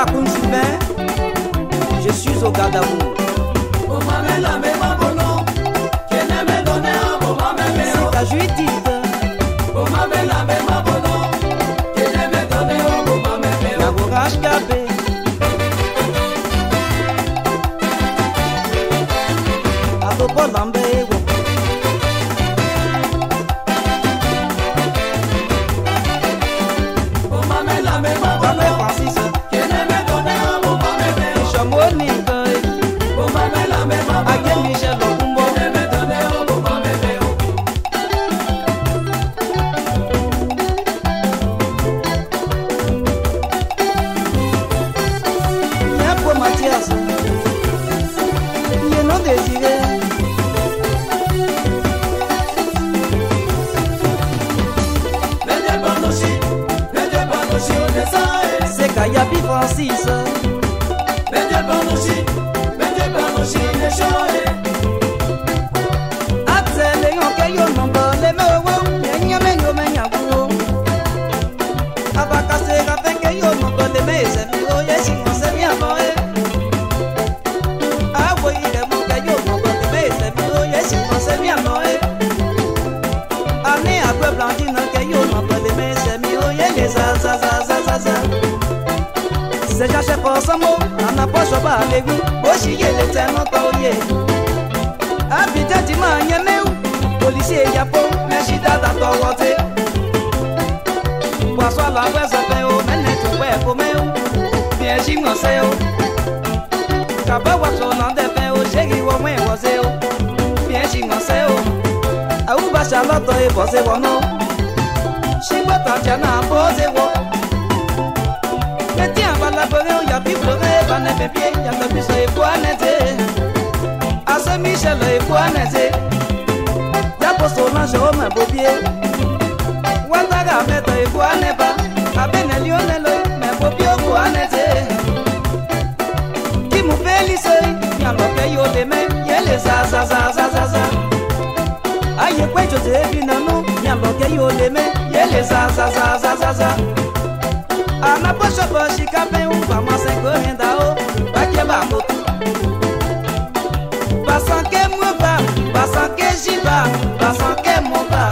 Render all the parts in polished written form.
à Koun-Sylvain, je suis au garde à vous. C'est ta Judith. Yagourage Gabé. Adobo Lambé. C'est Kayabi Francis. C'est caché pour son mot, on n'a pas choisi les goûts, aussi il est tellement taillé. Habité du maniemeu, policier yapo, mais j'y date à toi voter. Poisson la voix s'appelle au menet ou ouais pour meu, bien j'y m'en sais. Kaba watch on en défait au chéri ou moins osé, bien j'y m'en sais. A où va Charlotte et posé bon nom. Chez moi t'as déjà posé bon. Tiens, va la bonne, il y a plus pleurer, va ne pépier, il y a le plus et pour netter. À ce Michel et pour netter. Y'a pour son linge au main beau pied. Ouattara mettre et pour ne pas. À Benelionel, mais beau pied pour netter. Qui m'a fait lisser, il y a le pays au démé, il y a les zazazazazaza. Aïe, quoi, je t'ai vu, non, il y a le pays au démé, il y a les zazazazazaza. Ana pocho pochi kapé ou va moi c'est correnda o va que va moto passant que moi va passant que j'y va passant que moi va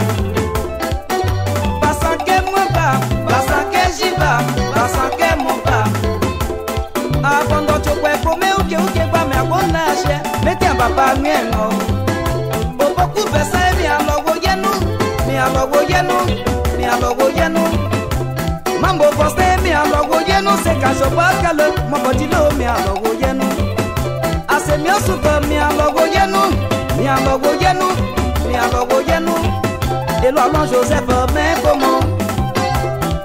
passant que moi va passant que j'y va passant que moi va avant de tu peux comer ou que va me abonnager mettez un papa mienno beaucoup pesa mi alogo yenu Mambo poste mi alogo yenu se kajo bakale mambo dilo mi alogo yenu ase mi osuto mi alogo yenu elo alon Joseph mais comment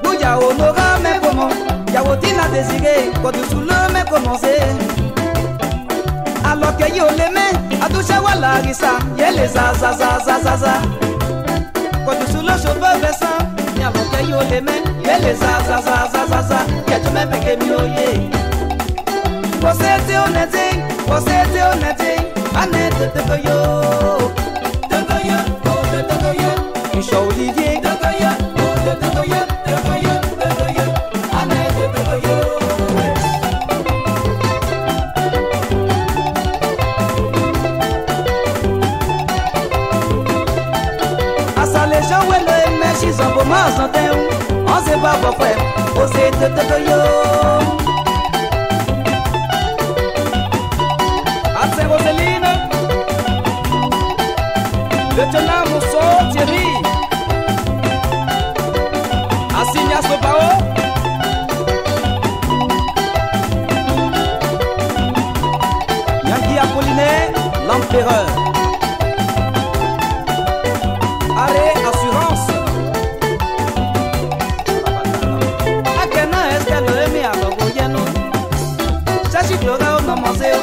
Bouya Honora mais comment Yawotina désiré quand tu sous le mais comment c'est alors que yo le mais a touché wala risa yele za quand tu sous le chauffeur versant alors que yo le mais yele za ya tu me peke mi oye você te honete anete te yo Michel Olivier asa les gens ouais le merci sont pour moi on sait pas pourquoi você te yo Ase Roseline Lieutenant Mousseau Thierry Assigna Sopao Yankee Apollinaire l'empereur Allez, assurance Akena est-ce qu'elle le met à l'Ogoyeno Chachi Flora au Namaseo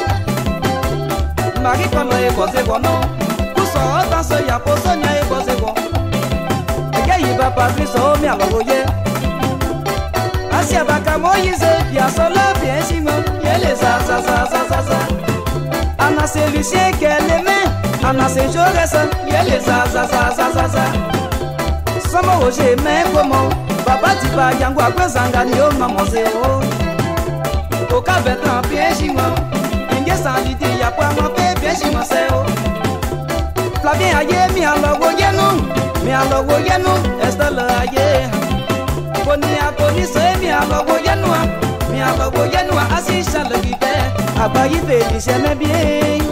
Marie Kono et Bosegono Pousso dans ce yapo Sonia et Bosego Egayi va Patrice au mer l'Ogoye Asia Baka Moïse Bien solo, bien Simon Yele za Anna c'est Lucien qu'elle aimait Anna c'est Jaurès Yele za Sama Roger mais comment Baba Tiba Yango Akwezanga Ni o Namaseo au cabet en piège moi inge sans l'idée y a pas mon fait piège moi c'est oh Flavien aye mi alors wo yenu est là aye Boni a boni c'est mi alors wo yenu assis sur le guide abayi fait c'est bien